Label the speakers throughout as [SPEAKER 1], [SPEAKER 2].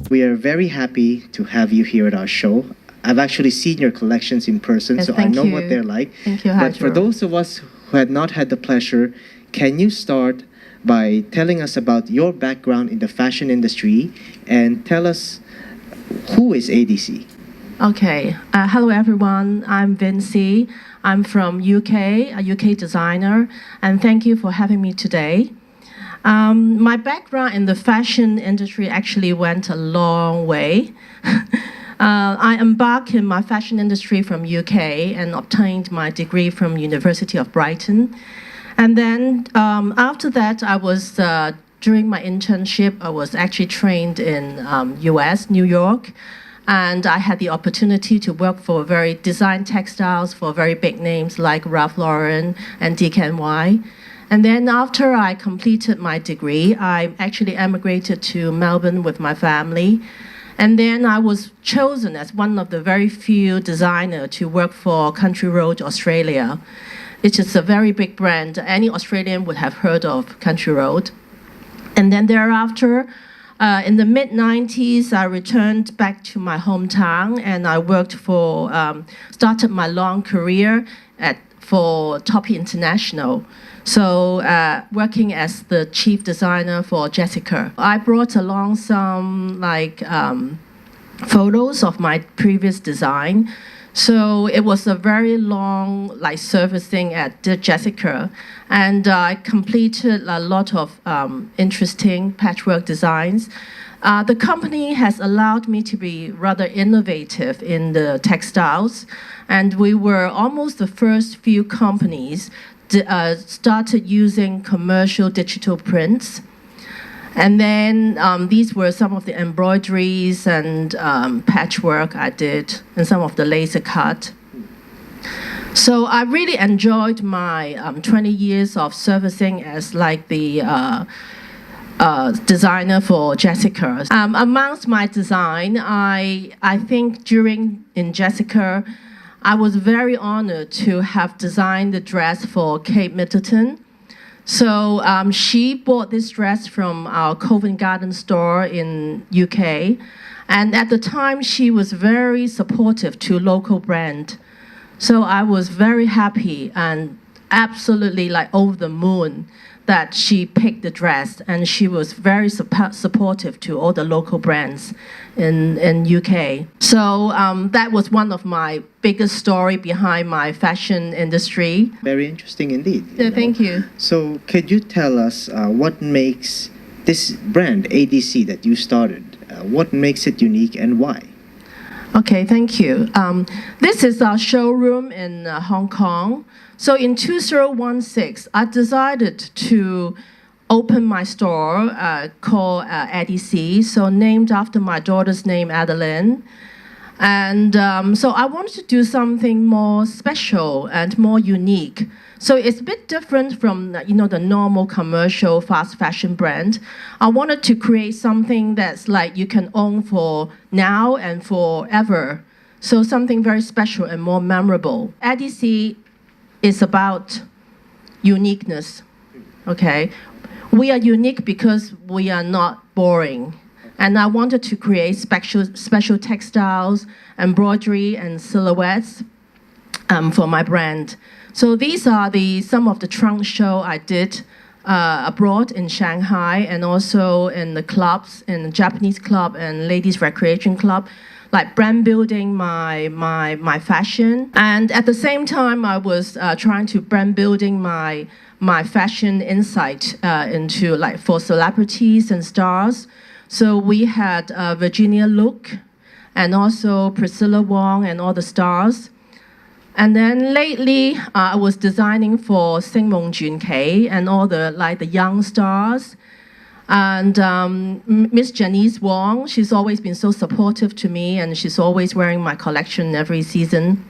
[SPEAKER 1] We are very happy to have you here at our show. I've actually seen your collections in person,
[SPEAKER 2] Yes,
[SPEAKER 1] so I
[SPEAKER 2] thank
[SPEAKER 1] know
[SPEAKER 2] you.
[SPEAKER 1] what they're like.
[SPEAKER 2] Thank you,
[SPEAKER 1] But for
[SPEAKER 2] Hajro.
[SPEAKER 1] those of us who had not had the pleasure, can you start by telling us about your background in the fashion industry and tell us who is ADC?
[SPEAKER 2] Okay. Hello, everyone. I'm Vincy. I'm from UK, a UK designer, and thank you for having me today. My background in the fashion industry actually went a long way. I embarked in my fashion industry from UK and obtained my degree from University of Brighton. And then after that, I was during my internship, I was actually trained in US, New York, and I had the opportunity to work for very design textiles for very big names like Ralph Lauren and DKNY. And then after I completed my degree, I actually emigrated to Melbourne with my family. And then I was chosen as one of the very few designers to work for Country Road Australia. It is a very big brand. Any Australian would have heard of Country Road. And then thereafter, in the mid-90s, I returned back to my hometown and I worked for, started my long career for Toppy International. So working as the chief designer for Jessica. I brought along some photos of my previous design. So it was a very long servicing at Jessica, and I completed a lot of interesting patchwork designs. The company has allowed me to be rather innovative in the textiles, and we were almost the first few companies started using commercial digital prints. And then these were some of the embroideries and patchwork I did, and some of the laser cut. So I really enjoyed my 20 years of servicing as the designer for Jessica. Amongst my design, I think in Jessica, I was very honored to have designed the dress for Kate Middleton. So she bought this dress from our Covent Garden store in UK. And at the time, she was very supportive to local brand. So I was very happy and absolutely over the moon that she picked the dress, and she was very supportive to all the local brands in UK. So that was one of my biggest story behind my fashion industry.
[SPEAKER 1] Very interesting indeed.
[SPEAKER 2] Thank you.
[SPEAKER 1] So could you tell us what makes this brand, ADC, that you started, what makes it unique and why?
[SPEAKER 2] Okay, thank you. This is our showroom in Hong Kong. So in 2016, I decided to open my store called ADE.C, so named after my daughter's name, Adeline. And so I wanted to do something more special and more unique. So it's a bit different from the normal commercial fast fashion brand. I wanted to create something that's you can own for now and forever. So something very special and more memorable. ADE.C is about uniqueness. Okay, we are unique because we are not boring. And I wanted to create special textiles, embroidery, and silhouettes for my brand. So these are some of the trunk show I did abroad in Shanghai and also in the clubs, in the Japanese club and ladies recreation club, brand building my fashion. And at the same time, I was trying to brand building my fashion insight into for celebrities and stars. So we had Virginia Look and also Priscilla Wong and all the stars. And then lately, I was designing for Sing Mong Jun Kei and all the young stars. And Miss Janice Wong, she's always been so supportive to me, and she's always wearing my collection every season.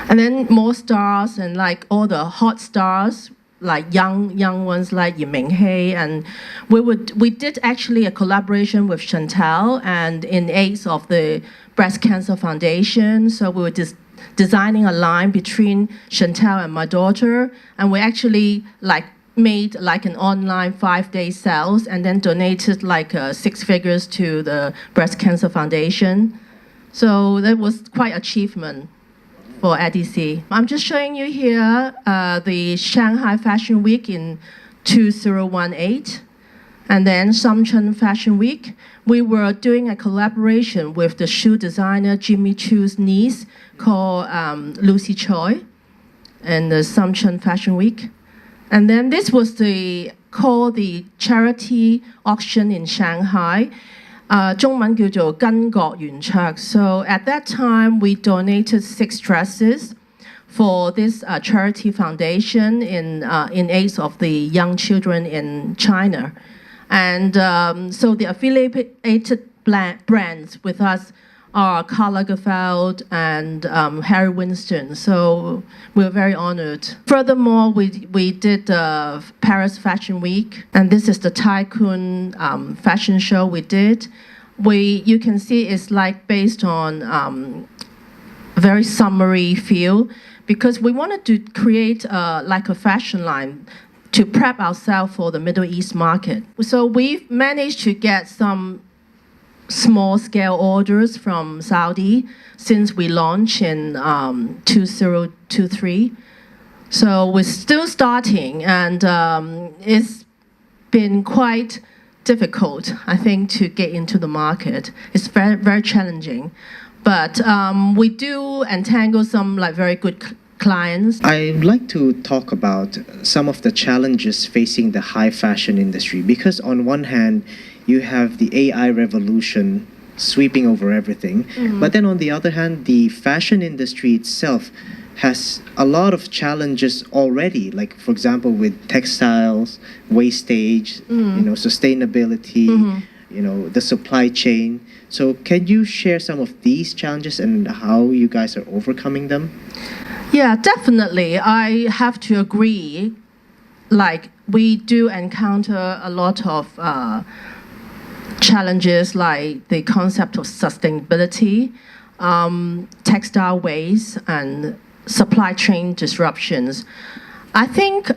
[SPEAKER 2] And then more stars and all the hot stars, young ones like Yiming Hei, and we did actually a collaboration with Chantal and in aid of the Breast Cancer Foundation. So we were designing a line between Chantal and my daughter, and we actually made like an online 5-day sales and then donated like 6 figures to the Breast Cancer Foundation. So that was quite achievement for ADE.C. I'm just showing you here the Shanghai Fashion Week in 2018 and then Shenzhen Fashion Week. We were doing a collaboration with the shoe designer Jimmy Choo's niece called Lucy Choi and the Shenzhen Fashion Week. And then this was called the charity auction in Shanghai. 中文叫做巾幗圓桌. So at that time, we donated 6 dresses for this charity foundation in aid of the young children in China. And so the affiliated brands with us are Karl Lagerfeld and Harry Winston. So we're very honored. Furthermore, we did the Paris Fashion Week, and this is the Tycoon fashion show we did. You can see it's like based on a very summary feel because we wanted to create like a fashion line to prep ourselves for the Middle East market. So we've managed to get some small-scale orders from Saudi since we launched in 2023. So we're still starting, and it's been quite difficult, I think, to get into the market. It's very, very challenging. But we do entangle some like very good clients.
[SPEAKER 1] I'd like to talk about some of the challenges facing the high fashion industry because on one hand, you have the AI revolution sweeping over everything. But then on the other hand, the fashion industry itself has a lot of challenges already, like for example with textiles, wastage, sustainability, the supply chain. So can you share some of these challenges and how you guys are overcoming them?
[SPEAKER 2] Yeah, definitely. I have to agree. Like we do encounter a lot of challenges like the concept of sustainability, textile waste, and supply chain disruptions. I think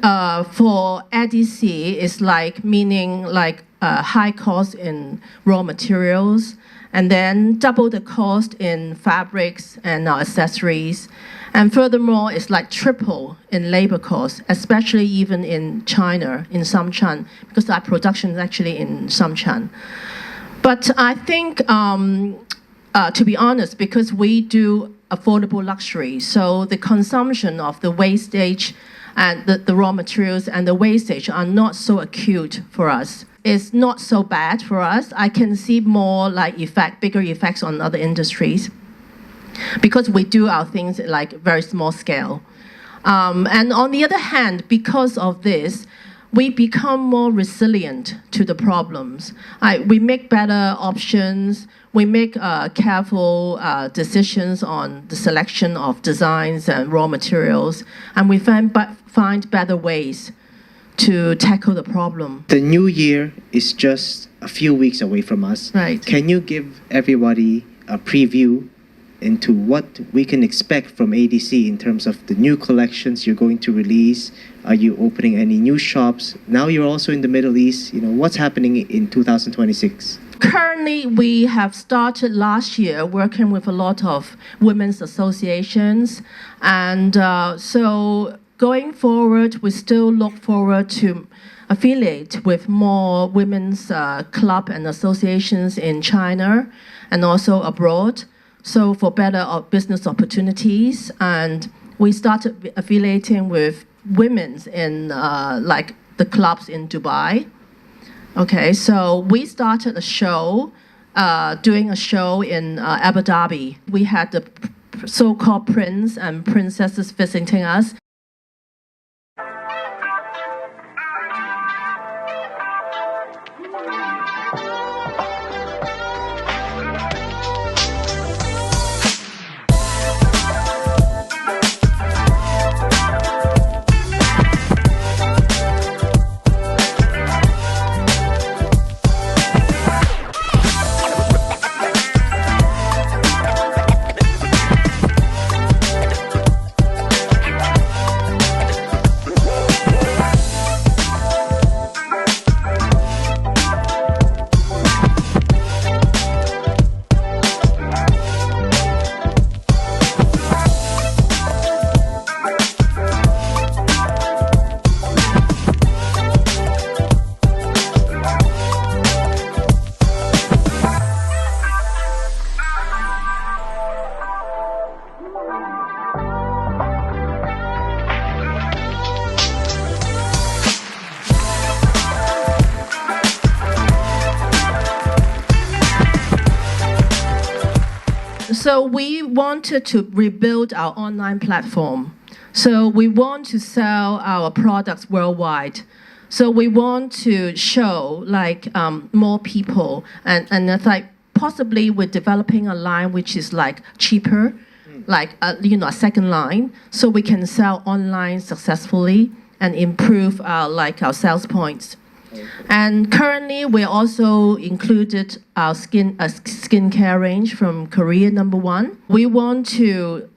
[SPEAKER 2] for ADE.C, it's like meaning like high cost in raw materials and then double the cost in fabrics and accessories. And furthermore, it's like triple in labor costs, especially even in China, in Shenzhen, because our production is actually in Shenzhen. But I think, to be honest, because we do affordable luxury, so the consumption of the wastage and the raw materials and the wastage are not so acute for us. It's not so bad for us. I can see more like bigger effects on other industries because we do our things like very small scale. And on the other hand, because of this, we become more resilient to the problems. We make better options. We make careful decisions on the selection of designs and raw materials, and we find better ways to tackle the problem.
[SPEAKER 1] The new year is just a few weeks away from us.
[SPEAKER 2] Right.
[SPEAKER 1] Can you give everybody a preview into what we can expect from ADE.C in terms of the new collections you're going to release? Are you opening any new shops? Now you're also in the Middle East. What's happening in 2026?
[SPEAKER 2] Currently, we have started last year working with a lot of women's associations. And so going forward, we still look forward to affiliate with more women's club and associations in China and also abroad. So for better business opportunities, and we started affiliating with women's in like the clubs in Dubai. Okay, so we started a show, doing a show in Abu Dhabi. We had the so-called prince and princesses visiting us. So we wanted to rebuild our online platform. So we want to sell our products worldwide. So we want to show like more people, and it's like possibly we're developing a line which is like cheaper, like a second line, so we can sell online successfully and improve our sales points. And currently, we also included our skincare range from Korea #1. We want to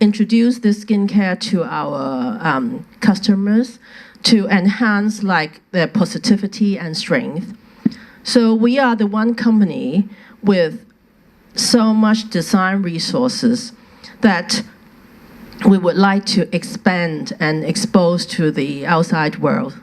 [SPEAKER 2] introduce this skincare to our customers to enhance like their positivity and strength. So we are the one company with so much design resources that we would like to expand and expose to the outside world.